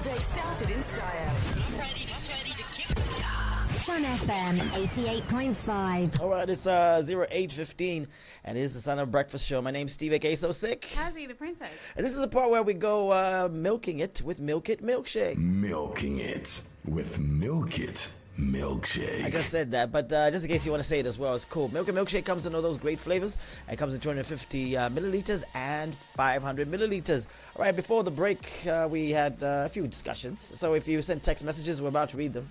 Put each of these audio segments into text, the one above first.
day started in style. I'm ready to kick the stuff. Sun FM 88.5. All right, it's 08:15, and it is the Sunup Breakfast Show. My name's Steve, aka So Sick. Kazi, the princess. And this is a part where we go milking it with Milk It Milkshake. Milking it with Milk It Milkshake. I just said that, but just in case you want to say it as well, it's cool. Milk It Milkshake comes in all those great flavors. It comes in 250 milliliters and 500 milliliters. All right, before the break, we had a few discussions. So if you sent text messages, we're about to read them.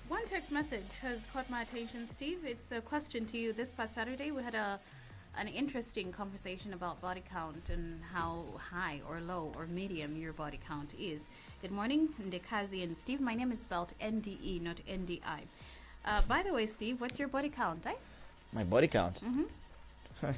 One text message has caught my attention, Steve. It's a question to you. This past Saturday, we had an interesting conversation about body count and how high or low or medium your body count is. Good morning, Ndekazi and Steve. My name is spelled NDE, not NDI. By the way, Steve, what's your body count, eh? My body count? Mm-hmm.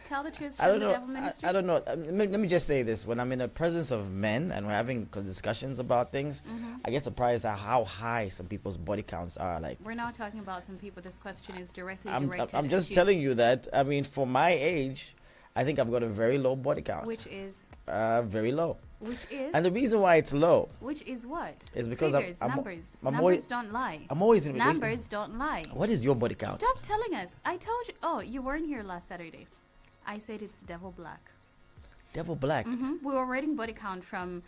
Tell the truth, I show don't the know. devil ministry. I don't know. Let me just say this. When I'm in the presence of men and we're having discussions about things, I get surprised at how high some people's body counts are. Like, we're not talking about some people. This question is directly I'm directed just at you. telling you that, I mean, for my age, I think I've got a very low body count. Which is? Very low. Which is? And the reason why it's low Which is what? is because Figures, I'm numbers. I'm Numbers always, don't lie. I'm always in Numbers don't lie. What is your body count? Stop telling us. I told you. Oh, you weren't here last Saturday. I said it's devil black. Devil black. We were rating body count from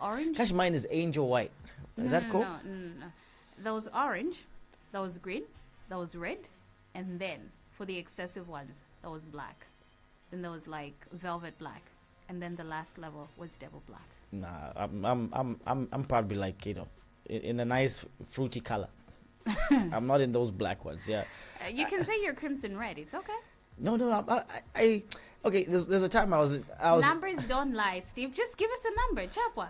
orange. Gosh, mine is angel white. Is that cool? No. Those orange, those green, those red, and then for the excessive ones, those black. Then there was like velvet black, and then the last level was devil black. Nah, I'm probably like, you know, in a nice fruity color. I'm not in those black ones. Yeah. You can say you're crimson red. It's okay. No. I okay. There's a time I was. Numbers don't lie, Steve. Just give us a number. Chapwa.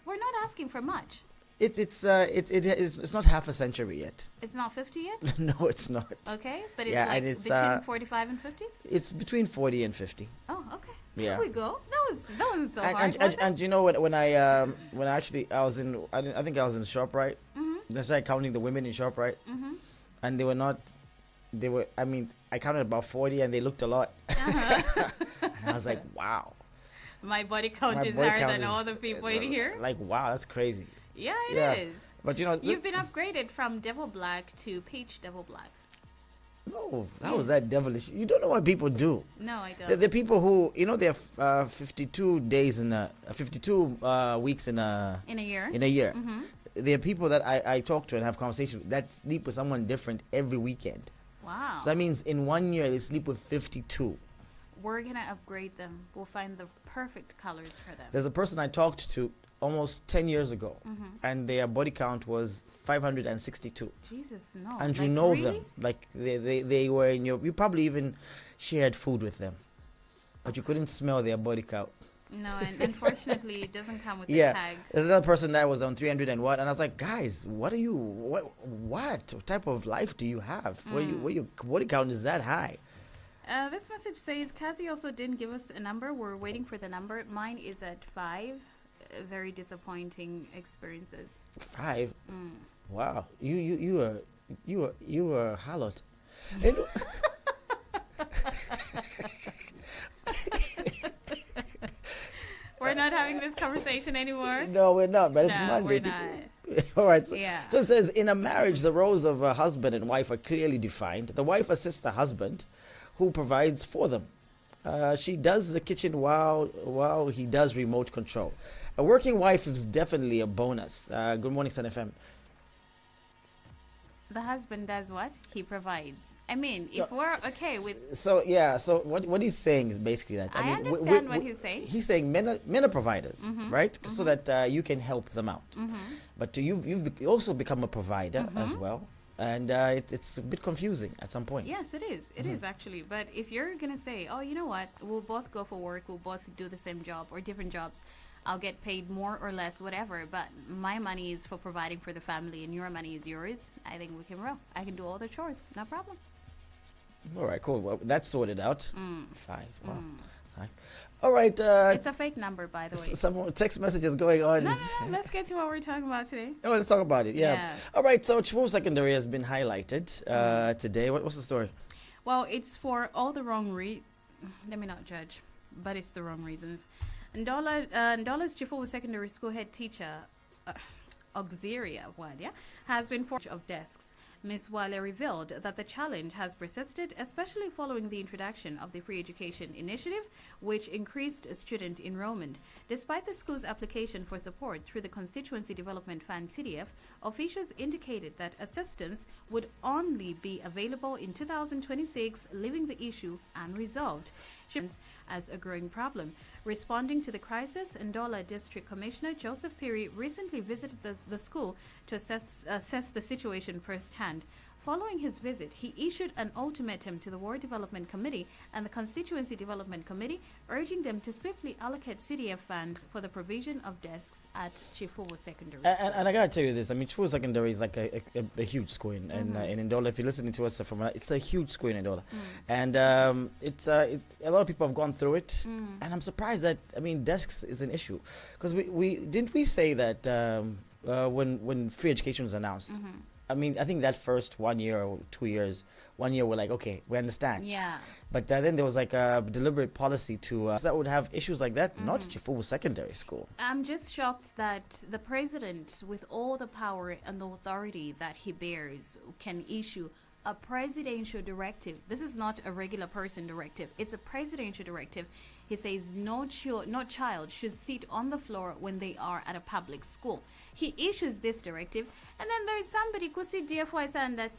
We're not asking for much. It's not half a century yet. It's not 50 yet? No, it's not. Okay, but it's Yeah, like and it's, between 45 and 50? It's between 40 and 50. Oh, okay. Yeah. Here we go. That wasn't so hard, was it? And you know when I was in I think I was in ShopRite. They started counting the women in ShopRite, and I mean, I counted about 40, and they looked a lot. And I was like, wow. My body count is body higher count than is, all the people in here. Like, wow, that's crazy. Yeah, it Yeah. is. But you know, You've been upgraded from devil black to peach devil black. no, that was that devilish. You don't know what people do. No, I don't. The people who, you know, they're 52 days in 52 weeks in a year? In a year. There are people that I talk to and have conversations with that sleep with someone different every weekend. Wow. So that means in 1 year they sleep with 52. We're going to upgrade them. We'll find the perfect colors for them. There's a person I talked to almost 10 years ago, and their body count was 562. Jesus, no. And Like, you know really? them. Like they were in you probably even shared food with them. But you couldn't smell their body count. No, and unfortunately, it doesn't come with Yeah. a tag. There's another person that was on 300 and what, and I was like, guys, what type of life do you have? Where your body count is that high? This message says, Kazi also didn't give us a number. We're waiting for the number. Mine is at 5. Very disappointing experiences. 5? Wow. You were hallowed. And- We're not having this conversation anymore. No, we're not, but it's No, Monday. we're not. All right. So, Yeah. so it says, in a marriage, the roles of a husband and wife are clearly defined. The wife assists the husband, who provides for them. She does the kitchen while he does remote control. A working wife is definitely a bonus. Good morning, Sun FM. The husband does what? He provides. I mean, if we're okay with... So what he's saying is basically that. I mean, understand what he's saying. He's saying men are providers, right? So that you can help them out. But you've also become a provider as well, and it's a bit confusing at some point. Yes, it is. It is actually. But if you're going to say, oh, you know what? We'll both go for work. We'll both do the same job or different jobs. I'll get paid more or less, whatever. But my money is for providing for the family and your money is yours. I think we can roll. I can do all the chores. No problem. All right, cool. Well, that's sorted out. 5. Wow. 5. All right. It's a fake number, by the way. Some more text messages going on. No. Let's get to what we're talking about today. Oh, let's talk about it. Yeah. Yeah. All right. So Chifu Secondary has been highlighted today. What's the story? Well, it's for all the wrong let me not judge, but it's the wrong reasons. Ndola's Chifubu Secondary School head teacher, Auxilia Wadia, has been informed of desks. Ms. Wale revealed that the challenge has persisted, especially following the introduction of the Free Education Initiative, which increased student enrollment. Despite the school's application for support through the Constituency Development Fund CDF, officials indicated that assistance would only be available in 2026, leaving the issue unresolved as a growing problem. Responding to the crisis, Ndola District Commissioner Joseph Piri recently visited the school to assess the situation firsthand. Following his visit, he issued an ultimatum to the Ward Development Committee and the Constituency Development Committee, urging them to swiftly allocate CDF funds for the provision of desks at Chifubu Secondary School. And I gotta tell you this, I mean, Chifubu Secondary is like a huge school in Ndola. If you're listening to us from, it's a huge school in Ndola. And a lot of people have gone through it, and I'm surprised that, I mean, desks is an issue. Because we say that when free education was announced, I mean, I think that first 1 year or 2 years, 1 year we're like, okay, we understand. Yeah. But then there was like a deliberate policy to that would have issues like that, not Chifubu Secondary School. I'm just shocked that the president, with all the power and the authority that he bears, can issue a presidential directive. This is not a regular person directive. It's a presidential directive. He says no child should sit on the floor when they are at a public school. He issues this directive, and then there's somebody who see DFY saying that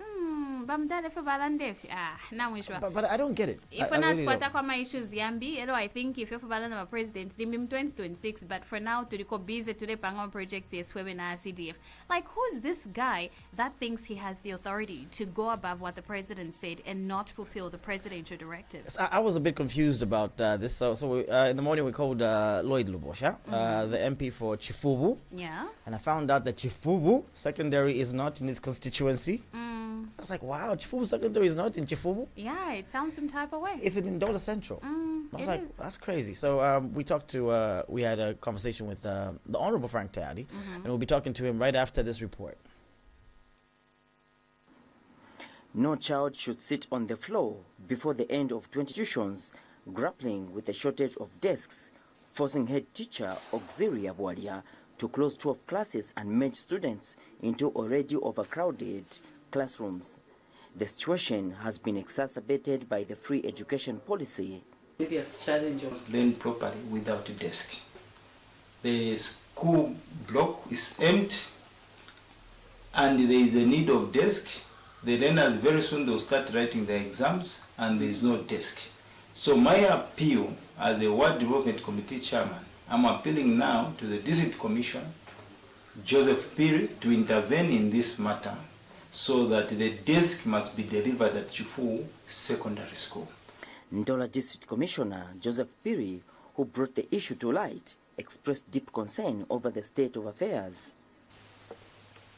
But I don't get it. If we're not quite my issues, Yambi, I think if you're for a president, then 2026. But for now, to the busy today, Pangon projects yes, webinar CDF. Like, who's this guy that thinks he has the authority to go above what the president said and not fulfill the presidential directive? I was a bit confused about this. So in the morning we called Lloyd Lubosha, the MP for Chifubu. Yeah. And I found out that Chifubu Secondary is not in his constituency. I was like, wow, Chifubu Secondary is not in Chifubu? Yeah, it sounds some type of way. It's in Ndola Central. I was like, that's crazy. So we had a conversation with the Honorable Frank Tayali, and we'll be talking to him right after this report. No child should sit on the floor before the end of 20 institutions grappling with the shortage of desks, forcing head teacher Auxilia Bwalia to close 12 classes and merge students into already overcrowded classrooms. The situation has been exacerbated by the free education policy. Serious challenge of learn properly without a desk. The school block is empty and there is a need of desk. The learners very soon they'll start writing their exams and there is no desk. So my appeal as a Ward Development Committee chairman, I'm appealing now to the District Commission, Joseph Piri, to intervene in this matter so that the desk must be delivered at Chifubu Secondary School. Ndola District Commissioner Joseph Piri, who brought the issue to light, expressed deep concern over the state of affairs.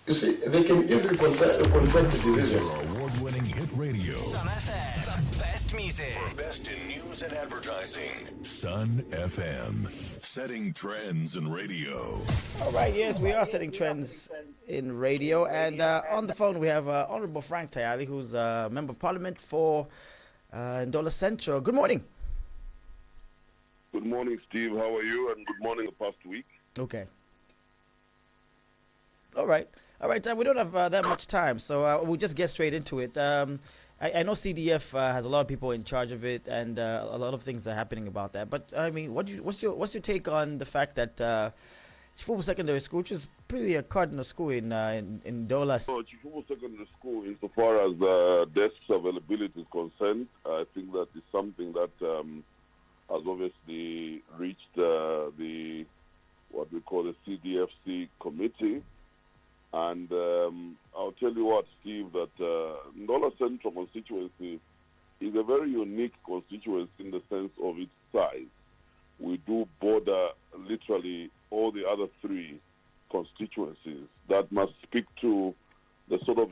You see, they can easily contract diseases. Award-winning hit radio. Sun FM, the best music. For best in news and advertising. Sun FM, setting trends in radio. All right, yes, we are setting trends in radio. And on the phone, we have Honorable Frank Tayali, who's a Member of Parliament for Ndola Central. Good morning. Good morning, Steve. How are you? And good morning the past week. Okay. All right. We don't have that much time, so we'll just get straight into it. I know CDF has a lot of people in charge of it, and a lot of things are happening about that. But I mean, what's your take on the fact that Chifubu Secondary School, which is pretty a cardinal school in Ndola? So Chifubu Secondary School, insofar as desks availability is concerned, I think that is something that has obviously reached the what we call the CDFC committee. And I'll tell you what, Steve, that Ndola Central constituency is a very unique constituency in the sense of its size. We do border literally all the other three constituencies. That must speak to the sort of